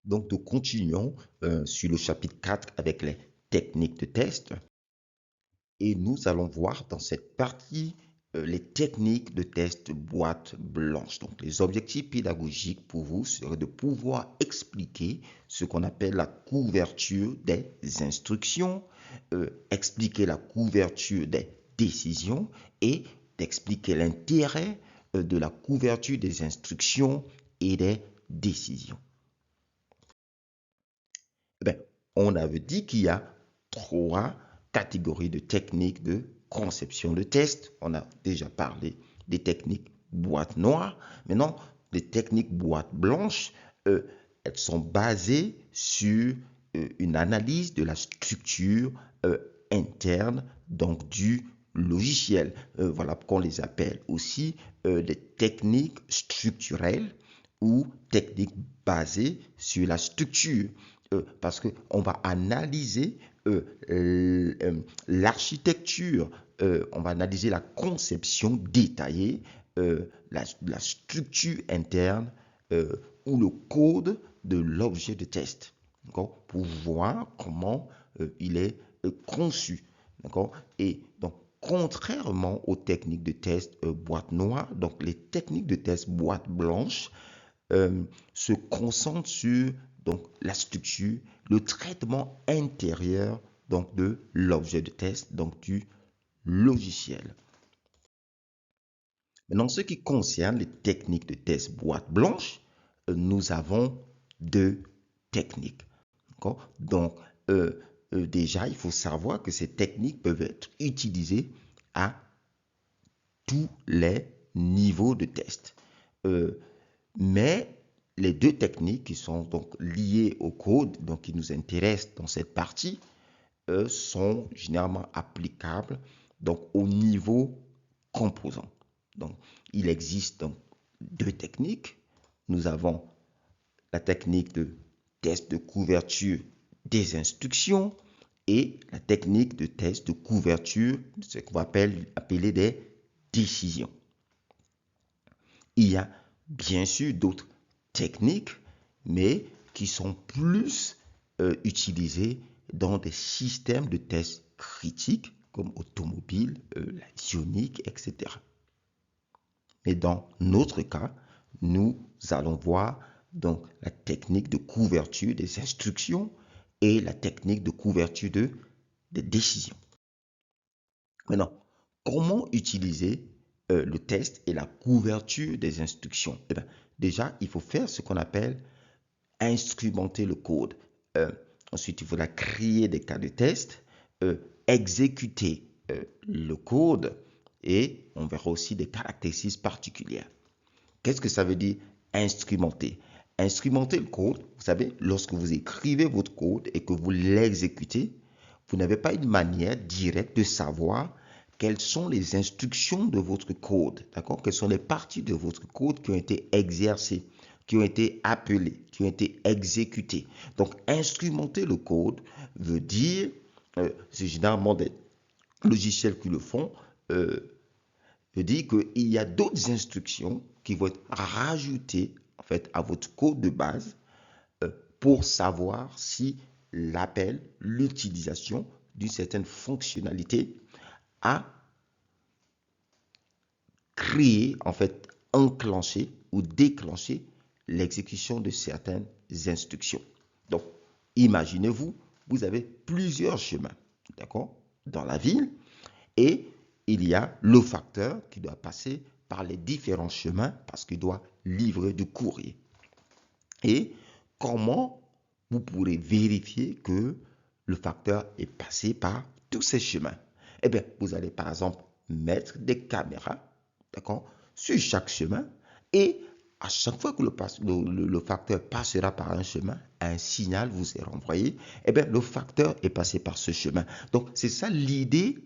Donc, nous continuons sur le chapitre 4 avec les techniques de test. Et nous allons voir dans cette partie les techniques de test boîte blanche. Donc, les objectifs pédagogiques pour vous seraient de pouvoir expliquer ce qu'on appelle la couverture des instructions, expliquer la couverture des décisions et d'expliquer l'intérêt de la couverture des instructions et des décisions. Ben, on avait dit qu'il y a trois catégories de techniques de conception de test. On a déjà parlé des techniques boîte noire. Maintenant, les techniques boîte blanche, elles sont basées sur une analyse de la structure interne donc du logiciel. Voilà qu'on les appelle aussi des techniques structurelles ou techniques basées sur la structure. Parce qu'on va analyser l'architecture, on va analyser la conception détaillée, la structure interne ou le code de l'objet de test, pour voir comment il est conçu. Et donc, contrairement aux techniques de test boîte noire, donc les techniques de test boîte blanche se concentrent sur donc, la structure, le traitement intérieur donc, de l'objet de test, donc du logiciel. Maintenant, en ce qui concerne les techniques de test boîte blanche, nous avons deux techniques. Donc, déjà, il faut savoir que ces techniques peuvent être utilisées à tous les niveaux de test. Mais les deux techniques qui sont donc liées au code, donc qui nous intéressent dans cette partie, sont généralement applicables donc au niveau composant. Donc, il existe donc deux techniques. Nous avons la technique de test de couverture des instructions et la technique de test de couverture, ce qu'on va appeler des décisions. Il y a bien sûr d'autres techniques, mais qui sont plus utilisées dans des systèmes de tests critiques comme automobile, l'avionique, etc. Mais dans notre cas, nous allons voir donc la technique de couverture des instructions et la technique de couverture des décisions. Maintenant, comment utiliser le test et la couverture des instructions? Eh bien, déjà, il faut faire ce qu'on appelle instrumenter le code. Ensuite, il faudra créer des cas de test, exécuter le code et on verra aussi des caractéristiques particulières. Qu'est-ce que ça veut dire instrumenter? Instrumenter le code, vous savez, lorsque vous écrivez votre code et que vous l'exécutez, vous n'avez pas une manière directe de savoir quelles sont les instructions de votre code, d'accord? Quelles sont les parties de votre code qui ont été exercées, qui ont été appelées, qui ont été exécutées. Donc, instrumenter le code veut dire, c'est généralement des logiciels qui le font, veut dire qu'il y a d'autres instructions qui vont être rajoutées en fait, à votre code de base pour savoir si l'appel, l'utilisation d'une certaine fonctionnalité a créé, en fait, enclenché ou déclenché l'exécution de certaines instructions. Donc, imaginez-vous, vous avez plusieurs chemins, d'accord, dans la ville, et il y a le facteur qui doit passer par les différents chemins parce qu'il doit livrer du courrier. Et comment vous pourrez vérifier que le facteur est passé par tous ces chemins? Eh bien, vous allez par exemple mettre des caméras, d'accord, sur chaque chemin et à chaque fois que le facteur passera par un chemin, un signal vous est renvoyé. Eh bien, le facteur est passé par ce chemin. Donc, c'est ça l'idée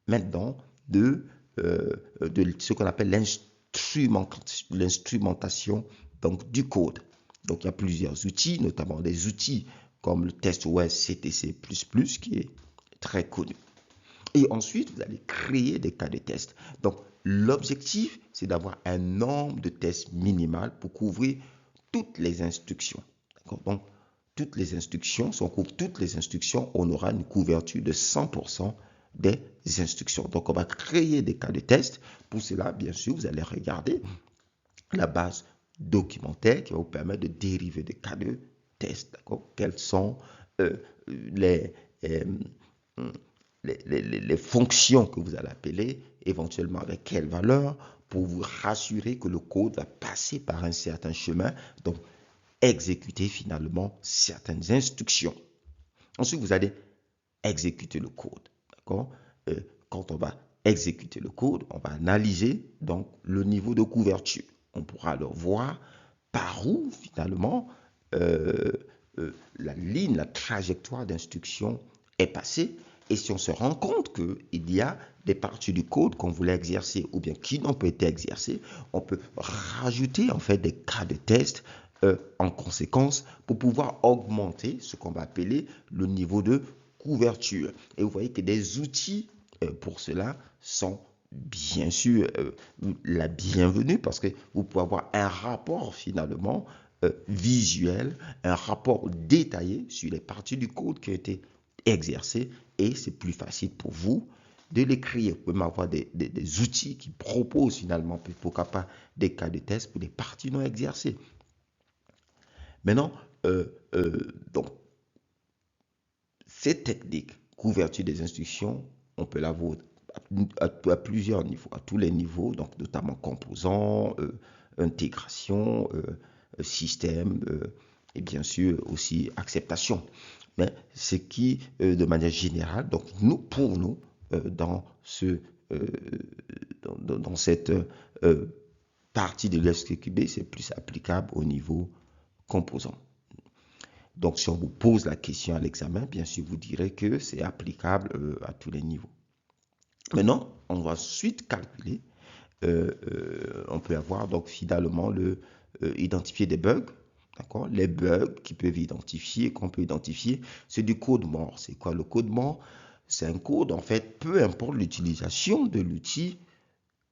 maintenant de ce qu'on appelle l'instrumentation donc, du code. Donc, il y a plusieurs outils, notamment des outils comme le TestOS CTC++, qui est très connu. Et ensuite, vous allez créer des cas de test. Donc, l'objectif, c'est d'avoir un nombre de tests minimal pour couvrir toutes les instructions. Donc, toutes les instructions, si on couvre toutes les instructions, on aura une couverture de 100% des instructions. Donc, on va créer des cas de test. Pour cela, bien sûr, vous allez regarder la base documentaire qui va vous permettre de dériver des cas de test. Quelles sont les, euh, les fonctions que vous allez appeler, éventuellement avec quelle valeur, pour vous rassurer que le code va passer par un certain chemin, donc exécuter finalement certaines instructions. Ensuite, vous allez exécuter le code. D'accord? Quand on va exécuter le code, on va analyser donc le niveau de couverture. On pourra alors voir par où finalement la ligne, la trajectoire d'instruction est passée. Et si on se rend compte qu'il y a des parties du code qu'on voulait exercer ou bien qui n'ont pas été exercées, on peut rajouter en fait des cas de test en conséquence pour pouvoir augmenter ce qu'on va appeler le niveau de couverture. Et vous voyez que des outils pour cela sont bien sûr la bienvenue parce que vous pouvez avoir un rapport finalement visuel, un rapport détaillé sur les parties du code qui ont été exercées et c'est plus facile pour vous de l'écrire. Vous pouvez même avoir des outils qui proposent finalement, pourquoi pas, des cas de test pour les parties non exercées. Maintenant, donc, cette technique, couverture des instructions, on peut l'avoir à plusieurs niveaux, à tous les niveaux, donc notamment composants, intégration, système et bien sûr aussi acceptation. Mais ce qui, de manière générale, donc pour nous, dans cette partie de l'SQB, c'est plus applicable au niveau composant. Donc, si on vous pose la question à l'examen, bien sûr, vous direz que c'est applicable à tous les niveaux. Maintenant, on va ensuite calculer. On peut avoir donc finalement identifier des bugs. D'accord? Les bugs qu'on peut identifier, c'est du code mort. C'est quoi le code mort? C'est un code, en fait, peu importe l'utilisation de l'outil,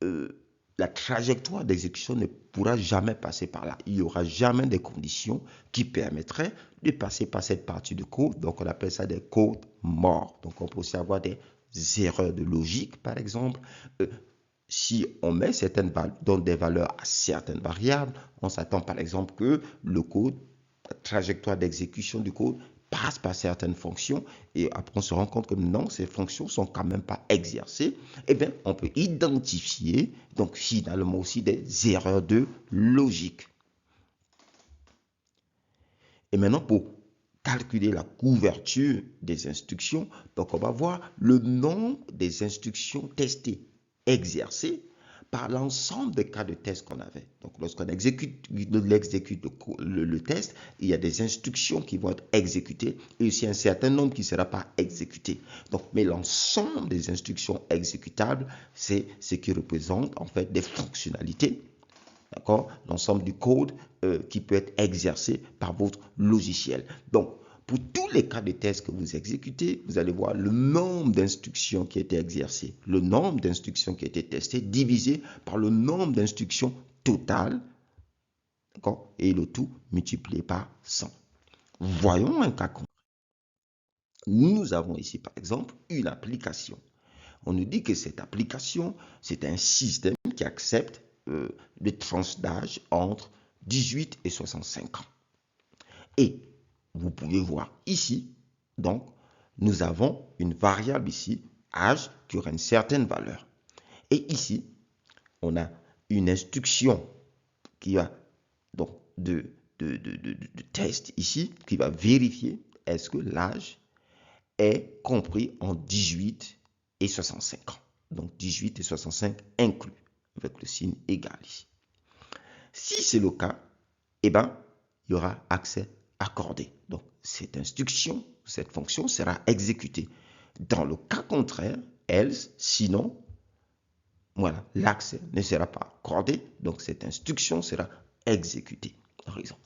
la trajectoire d'exécution ne pourra jamais passer par là. Il n'y aura jamais des conditions qui permettraient de passer par cette partie de code. Donc, on appelle ça des codes morts. Donc, on peut aussi avoir des erreurs de logique, par exemple. Si on met donne des valeurs à certaines variables, on s'attend par exemple que le code, la trajectoire d'exécution du code passe par certaines fonctions et après on se rend compte que non, ces fonctions sont quand même pas exercées. Eh bien, on peut identifier donc finalement aussi des erreurs de logique. Et maintenant, pour calculer la couverture des instructions, donc on va voir le nombre des instructions testées, exercées par l'ensemble des cas de test qu'on avait. Donc, lorsqu'on exécute le test, il y a des instructions qui vont être exécutées et aussi un certain nombre qui ne sera pas exécuté. Donc, mais l'ensemble des instructions exécutables, c'est ce qui représente en fait des fonctionnalités. D'accord? L'ensemble du code qui peut être exercé par votre logiciel. Donc, pour tous les cas de test que vous exécutez, vous allez voir le nombre d'instructions qui a été exercées, le nombre d'instructions qui a été testées, divisé par le nombre d'instructions totales, d'accord? Et le tout multiplié par 100. Voyons un cas concret. Nous avons ici, par exemple, une application. On nous dit que cette application, c'est un système qui accepte des tranches d'âge entre 18 et 65 ans. Et vous pouvez voir ici, donc, nous avons une variable ici, âge, qui aura une certaine valeur. Et ici, on a une instruction qui va, donc, de test ici, qui va vérifier est-ce que l'âge est compris en 18 et 65 ans. Donc, 18 et 65 inclus, avec le signe égal ici. Si c'est le cas, eh bien, il y aura accès accordé. Donc, cette instruction, cette fonction sera exécutée. Dans le cas contraire, else, sinon, voilà, l'accès ne sera pas accordé. Donc, cette instruction sera exécutée. Par exemple.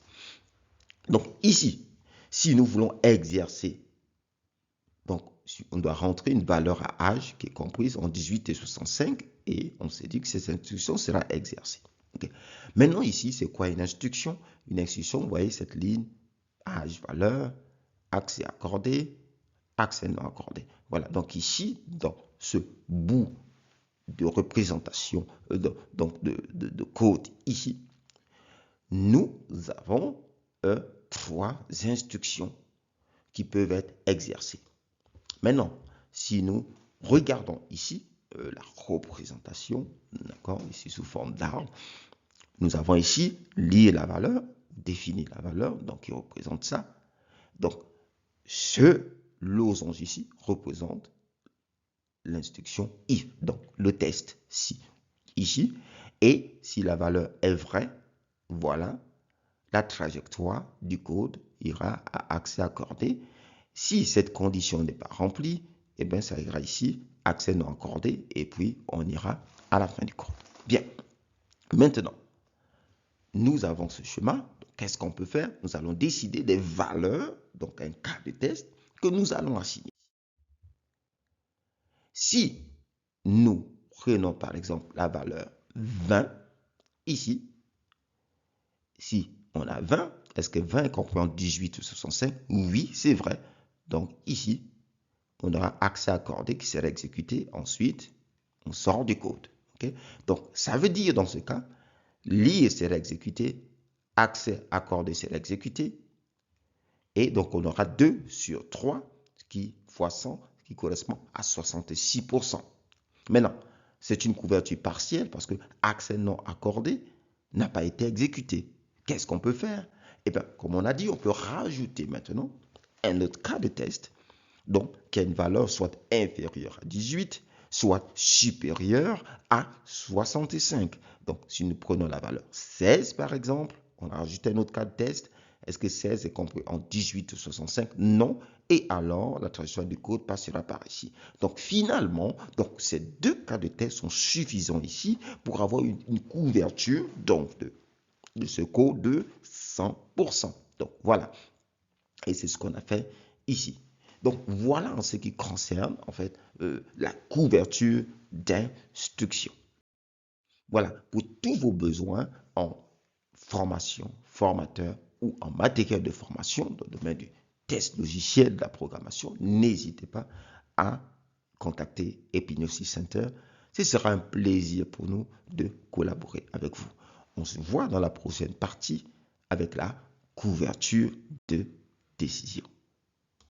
Donc, ici, si nous voulons exercer, donc, on doit rentrer une valeur à âge qui est comprise en 18 et 65 et on s'est dit que cette instruction sera exercée. Okay. Maintenant, ici, c'est quoi une instruction? Une instruction, vous voyez cette ligne âge, valeur, accès accordé, accès non accordé. Voilà, donc ici, dans ce bout de représentation, de code ici, nous avons 3 instructions qui peuvent être exercées. Maintenant, si nous regardons ici la représentation, d'accord, ici sous forme d'arbre, nous avons ici lié la valeur, défini la valeur, donc qui représente ça. Donc, ce losange ici représente l'instruction if, donc le test si, ici. Et si la valeur est vraie, voilà, la trajectoire du code ira à accès accordé. Si cette condition n'est pas remplie, eh bien, ça ira ici, accès non accordé, et puis on ira à la fin du code. Bien, maintenant, nous avons ce schéma. Qu'est-ce qu'on peut faire? Nous allons décider des valeurs, donc un cas de test, que nous allons assigner. Si nous prenons par exemple la valeur 20, ici, si on a 20, est-ce que 20 comprend 18 ou 65? Oui, c'est vrai. Donc ici, on aura accès accordé qui sera exécuté. Ensuite, on sort du code. Okay? Donc, ça veut dire dans ce cas, lire sera exécuté, accès accordé sera exécuté. Et donc, on aura 2 sur 3, qui fois 100, qui correspond à 66%. Maintenant, c'est une couverture partielle parce que accès non accordé n'a pas été exécuté. Qu'est-ce qu'on peut faire? Eh bien, comme on a dit, on peut rajouter maintenant un autre cas de test, donc qui a une valeur soit inférieure à 18, soit supérieure à 65. Donc, si nous prenons la valeur 16, par exemple, on rajoute un autre cas de test. Est-ce que 16 est compris en 18 ou 65? Non. Et alors, la trajectoire du code passera par ici. Donc, finalement, ces deux cas de test sont suffisants ici pour avoir une couverture donc, de ce code de 100%. Donc, voilà. Et c'est ce qu'on a fait ici. Donc, voilà en ce qui concerne, en fait, la couverture d'instruction. Voilà, pour tous vos besoins en formation, formateur ou en matériel de formation dans le domaine du test logiciel de la programmation, n'hésitez pas à contacter Epignosis Center. Ce sera un plaisir pour nous de collaborer avec vous. On se voit dans la prochaine partie avec la couverture de décision.